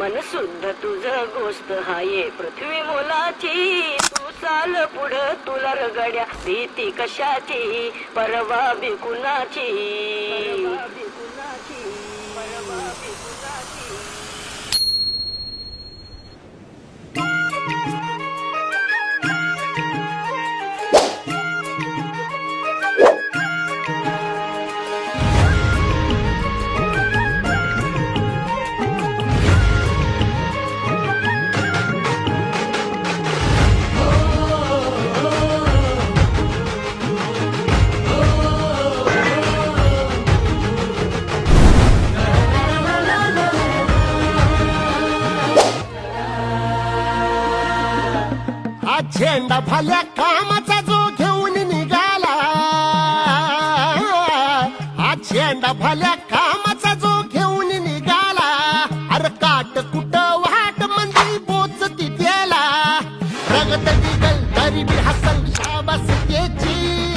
मन शुद्ध तुझ गोष्ट हाये पृथ्वी मोलाची. तू चाल पुढं तुला रगड्या भीती कशाची परवा बी कुणाची. झेंडा भल्या कामाचा जो घेऊन निघाला. हा झेंडा भल्या कामाचा जो घेऊन निघाला. अरे काट कुट वाट मंदी बोचती त्याला. प्रगत दिगल तरी बी हसल शाबास त्याची.